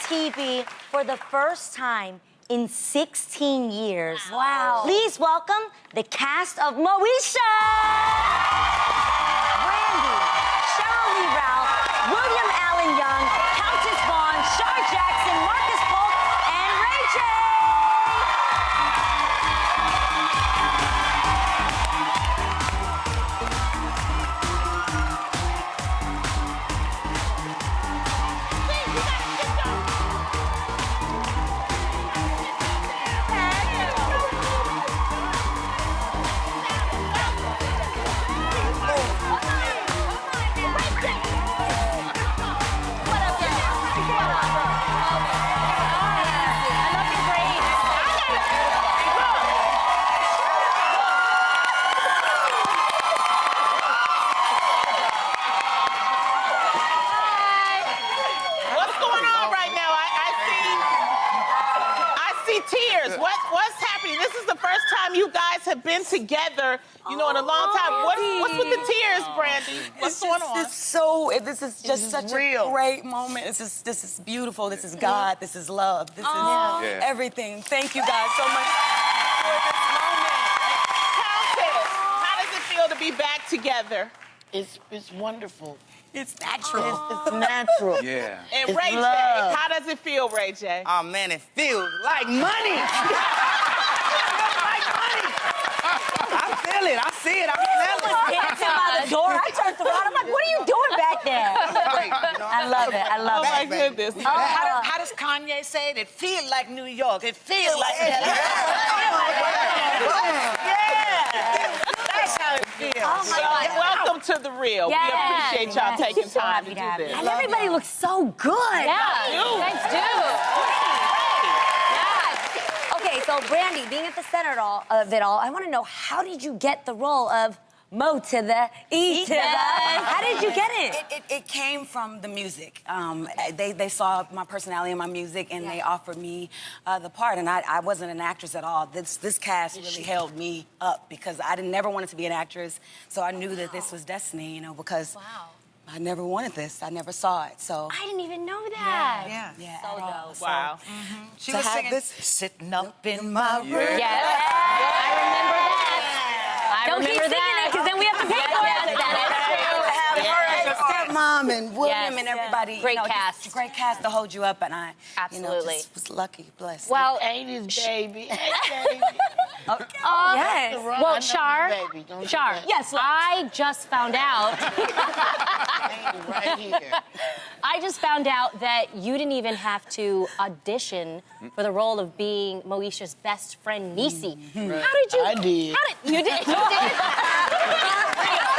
TV for the first time in 16 years. Wow. Please welcome the cast of Moesha! Brandy, Cheryl Lee Ralph, William Allen Young, Countess Vaughn, Shar Jackson, Marcus Polk, and Ray J. Tears. What's happening? This is the first time you guys have been together, you know, in a long time. What's with the tears, Brandy? What's going on? This is just such a great moment. This is beautiful. This is God. This is love. This is everything. Thank you guys so much for this moment. Countess, how does it feel to be back together? It's wonderful. It's natural. It's natural. Yeah. And It's Ray J, love. how does it feel, Ray J? Oh man, it feels like money. It feels like money. I feel it. I see it. I smell it. Dancing by the door. I turned around. I'm like, what are you doing back there? I love it. I love Oh it. my goodness. How does Kanye say it? It feels like New York. It feels like That's how it feels. Oh my God. Welcome to The Real. Yes. We appreciate y'all taking So time happy to to have do you. this. And everybody looks so good. You. Thanks, dude. Okay, so Brandy, being at the center of it all, I want to know, how did you get the role of Mo to the E to the? How did you get it? It came from the music. They saw my personality in my music, and they offered me the part. And I wasn't an actress at all. This cast really held me up because I never wanted to be an actress. So I knew that this was destiny, you know, because I never wanted this. I never saw it. So I didn't even know that. yeah, So at all. dope. Wow. She was singing this sitting up in my room. Yes. I remember that. Don't keep singing it, because then we have to pay for it. Stepmom and William Yes. and everybody. Great you know, cast. Just a great cast to hold you up, and I, Absolutely. just was lucky, blessed. Well, Ain't his baby. Ain't baby. yes. Well, Shar, Baby, don't do Shar, that. yes, I just found out. Right here. I just found out that you didn't even have to audition for the role of being Moesha's best friend, Niecy. How did you? I did. You did? You did? How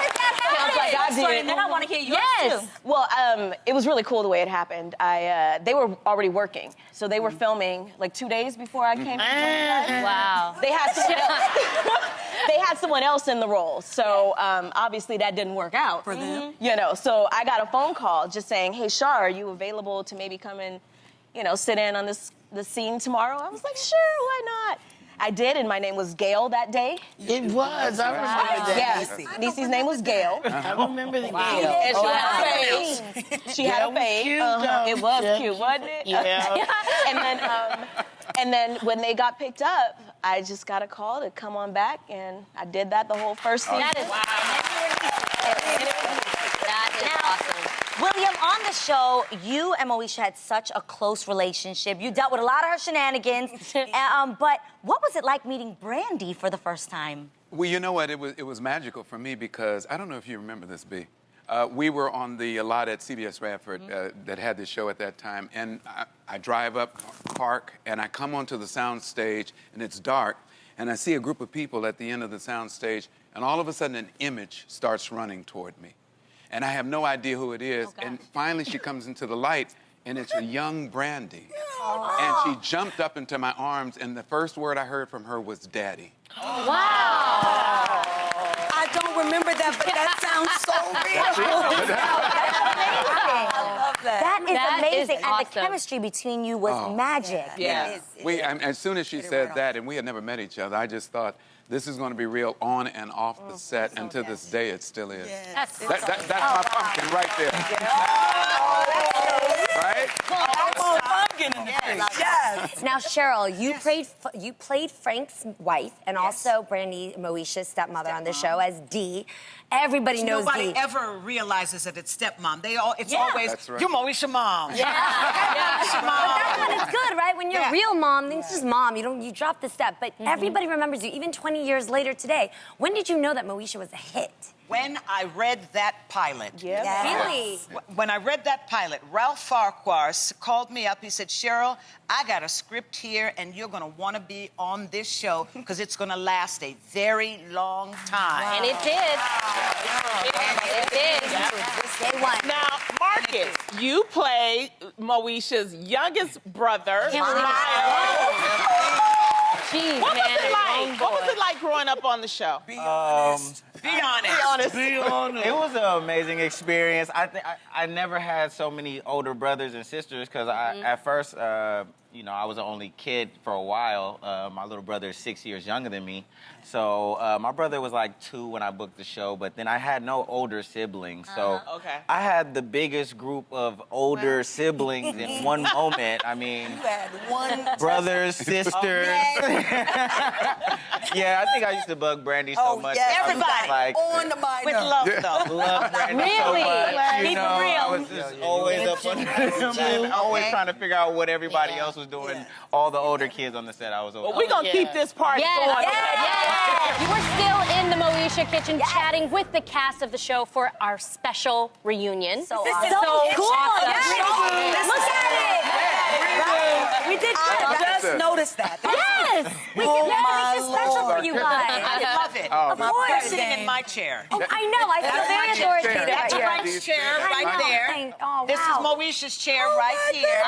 did that happen? Sounds like I did. And then I want to hear yours Yes. too. Well, it was really cool the way it happened. They were already working, so they were filming like 2 days before I came. Wow. They had someone else. They had someone else in the role, so obviously that didn't work out For them? You know, so I got a phone call just saying, "Hey, Shar, are you available to maybe come and, you know, sit in on the scene tomorrow?" I was like, "Sure, why not?" I did, and my name was Gail that day. It was. I remember that. Yeah, Niecy's name was Gail. I remember the And Gail. she had a fade. She had a fade. Cute, though. It was Yeah, cute, wasn't it? Yeah. and then when they got picked up, I just got a call to come on back, and I did that the whole first season. That is That is awesome. William, on the show, you and Moesha had such a close relationship. You dealt with a lot of her shenanigans. But what was it like meeting Brandy for the first time? Well, you know what? It was magical for me because I don't know if you remember this, B. We were on the lot at CBS Radford that had this show at that time, and I drive up, park, and I come onto the sound stage, and it's dark, and I see a group of people at the end of the sound stage, and all of a sudden an image starts running toward me. And I have no idea who it is, and finally she comes into the light, and it's a young Brandy. And she jumped up into my arms, and the first word I heard from her was "Daddy." Wow. I don't remember that, but that sounds so real. I love that. That is amazing. is And the awesome. chemistry between you was magic. Yeah. As soon as she said that, and we had never met each other, I just thought, this is going to be real on and off the set, and to this day, it still is. That's That's my pumpkin right there. Right? That's Now, Cheryl, you played Frank's wife and also Brandy Moesha's stepmother on the show as Dee. Everybody knows Nobody Dee. ever realizes that it's stepmom. It's always, That's right. you're Moesha mom. Yeah. Moesha But mom. that's when it's good, right? When you're Yeah. real mom, then it's just mom. You drop the step. But everybody remembers you, even 20 years later today. When did you know that Moesha was a hit? When I read that pilot. Really? When I read that pilot, Ralph Farquhar called me up. He said, Cheryl, I got a script here, and you're going to want to be on this show because it's going to last a very long time. And it did. It did. Day one. Now, Marcus, you play Moesha's youngest brother, Miles. Jeez, What was man. it like? What was it like growing up on the show? Be honest. It was an amazing experience. I never had so many older brothers and sisters because at first, I was the only kid for a while. My little brother is 6 years younger than me. So my brother was like 2 when I booked the show, but then I had no older siblings. So I had the biggest group of older siblings in one moment. I mean, You had one brothers, sisters. Yeah, I think I used to bug Brandy so much. yes. I was Everybody. like, on the mind. With love, though. love Brandy Really? so much. Keep it I real. was just always up on and always trying to figure out what everybody else was doing. All the older kids on the set, I was over. Well, we're going to keep this party Yes. going. Yes. You were still in the Moesha kitchen chatting with the cast of the show for our special reunion. So This is awesome. so Cool. awesome. Yes. Look at it. We did good. I just noticed that. Yes. We did make it special for you guys. I love it. Of You're course. sitting in my chair. Oh, I know. I feel very authoritative That's right here. Frank's chair right I know. there. Oh, This is wow. Moesha's chair right here.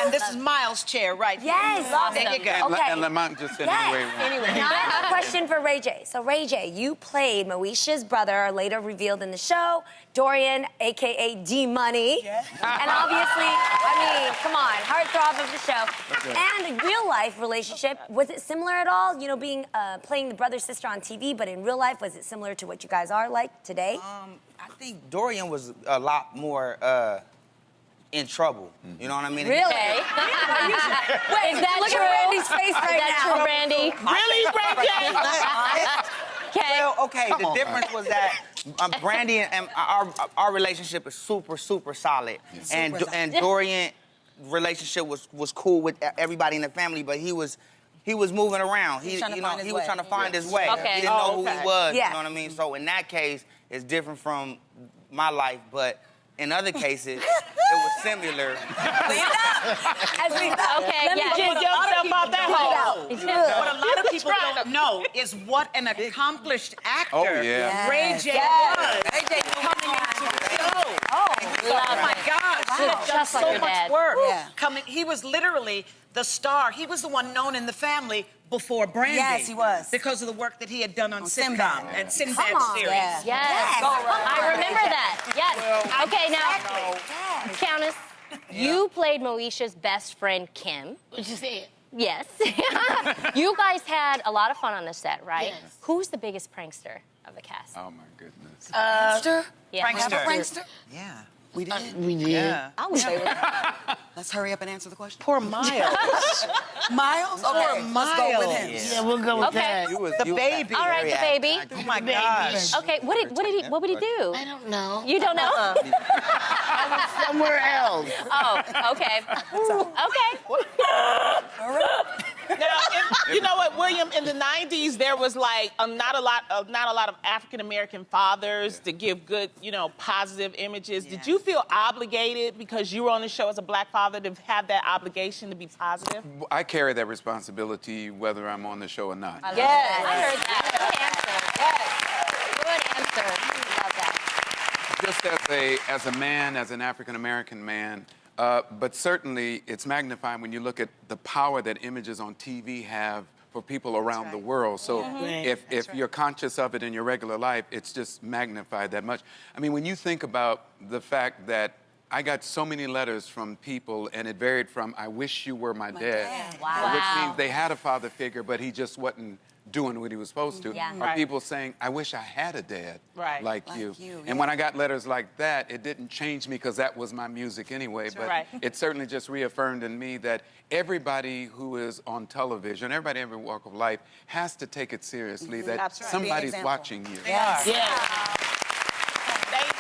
And this is Miles' chair right here. Yes. There you go. Okay. And Lamont just said Yes. anyway. Now I have a question for Ray J. So Ray J, you played Moesha's brother, later revealed in the show, Dorian, aka D Money. And obviously, come on, heartthrob of the show. And a real life relationship, was it similar at all? You know, being playing the brother sister on TV, but in real life, was it similar to what you guys are like today? I think Dorian was a lot more in trouble. You know what I mean? Really? Okay. Wait, Is that look true? at Randy's face Is right that now. true, Brandy? Really, Ray J? Okay. Well, okay, the difference was that Brandy and our relationship is super, super solid. And Dorian relationship was cool with everybody in the family, but he was moving around. He was trying to find his way. Okay. He didn't know who he was. Yeah. You know what I mean? So in that case, it's different from my life, but in other cases, it was similar. Okay, Let me yeah. get yourself out that hole. What a lot of people don't know is what an accomplished actor Oh, yeah. Ray J was. Ray J Coming into the show. Love my it. gosh, he had done Just like so your much dad. work. Yeah. He was literally the star. He was the one known in the family before Brandy. Yes, he was. Because of the work that he had done on sitcom Sinbad. and Sinbad Come on. series. Yeah. Yes. I remember that. Yes. Okay, now, Countess, you played Moesha's best friend, Kim. What you say? Yes. You guys had a lot of fun on the set, right? Yes. Who's the biggest prankster of the cast? Oh, my goodness. Prankster? Yeah. Prankster? Yeah. We did. We did. Yeah. I would say Let's hurry up and answer the question. Poor Miles. Miles? Okay, let's go with him. Yeah, we'll go with Okay. The baby. All right, the baby. Oh my gosh. Okay, what would he do? I don't know. You don't know? Somewhere else. Oh, okay. Okay. Now, you know what, William? In the '90s, there was like not a lot of African American fathers to give good, positive images. Did you feel obligated because you were on the show as a black father to have that obligation to be positive? I carry that responsibility whether I'm on the show or not. Yes. I heard that. Good answer. Good answer. Love that. Just as a man, as an African American man, but certainly it's magnified when you look at the power that images on TV have for people around the world. So if you're conscious of it in your regular life, it's just magnified that much. I mean, when you think about the fact that I got so many letters from people, and it varied from, I wish you were my dad. Wow. Which means they had a father figure, but he just wasn't doing what he was supposed to, Yeah. or Right. people saying, I wish I had a dad Right. like you. And when I got letters like that, it didn't change me because that was my music anyway, but right. it certainly just reaffirmed in me that everybody who is on television, everybody in every walk of life, has to take it seriously, that That's right. somebody's Be an example. watching you. Yeah. Thank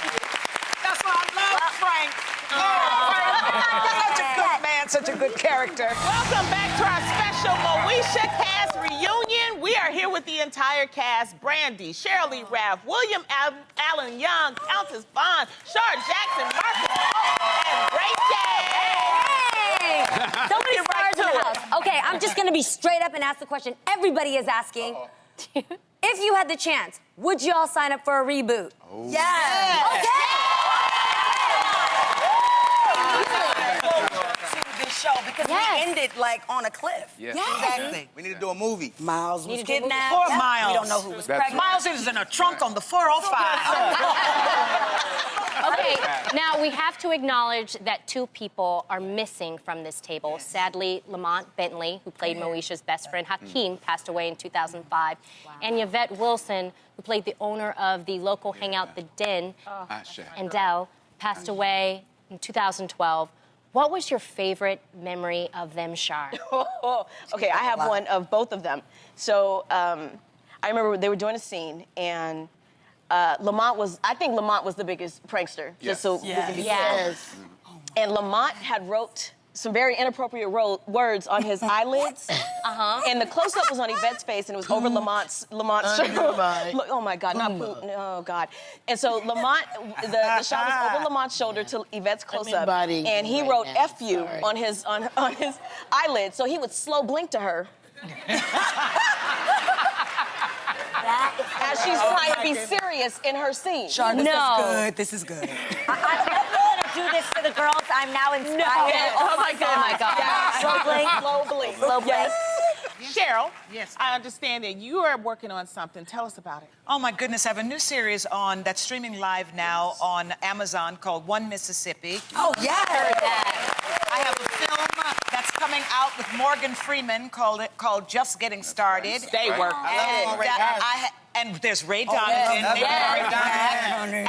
you. That's what I love, Frank. Such a good man, such a good character. Welcome back to our special Moesha cast reunion. We are here with the entire cast: Brandy, Cheryl Lee Ralph, William Allen Young, Countess Vaughn, Shar Jackson, Marcus Holt, and Ray J. Hey! So many Get stars right in the to house. it. Okay, I'm just gonna be straight up and ask the question everybody is asking. If you had the chance, would you all sign up for a reboot? Yes. This show because Yes. we ended like on a cliff. Yes. Exactly. We need to do a movie. Miles was to do a movie. kidnapped. Poor Yeah. Miles. We don't know who was That's pregnant. Miles is in a trunk on the 405. Okay, now we have to acknowledge that two people are missing from this table. Sadly, Lamont Bentley, who played Moesha's best friend Hakeem, passed away in 2005. And Yvette Wilson, who played the owner of the local hangout, The Den, Asha. and Dell, passed away in 2012. What was your favorite memory of them, Shar? Okay, I have one of both of them. So I remember they were doing a scene, and Lamont was the biggest prankster, just so we can be clear. And Lamont had wrote some very inappropriate words on his eyelids. And the close-up was on Yvette's face, and it was over Lamont's shoulder. Oh my God, not poop. Oh God. And so Lamont, the shot was over Lamont's shoulder to Yvette's closer, and he wrote "F you" on his eyelid, so he would slow blink to her. As she's trying to be serious in her scene. Sean, this is good. This is good. I'm never going to do this for the girls. I'm now inspired. Oh my God. Oh my God. Yeah. Slow blink. Slow blink. Slow blink. Cheryl, Yes. I understand that you are working on something. Tell us about it. Oh my goodness, I have a new series that's streaming live now on Amazon called One Mississippi. Oh, yeah. I have a film that's coming out with Morgan Freeman called Just Getting Started. They work. And there's Ray Donovan.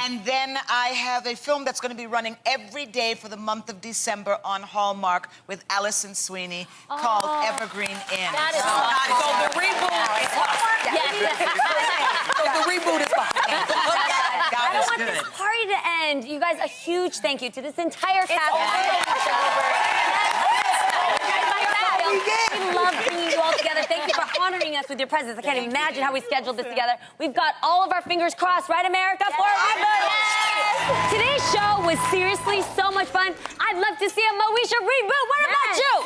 And then I have a film that's going to be running every day for the month of December on Hallmark with Allison Sweeney called Evergreen Inn. That is So the reboot is So the reboot is behind. I don't want this party to end. You guys, a huge thank you to this entire cast. We love bringing you all together. Thank you for honoring us with your presence. I can't imagine how we scheduled this together. We've got all of our fingers crossed, right, America, for a reboot. Today's show was seriously so much fun. I'd love to see a Moesha reboot. What about you?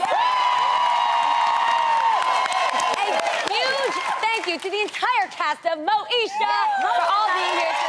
A huge thank you to the entire cast of Moesha for all being here today.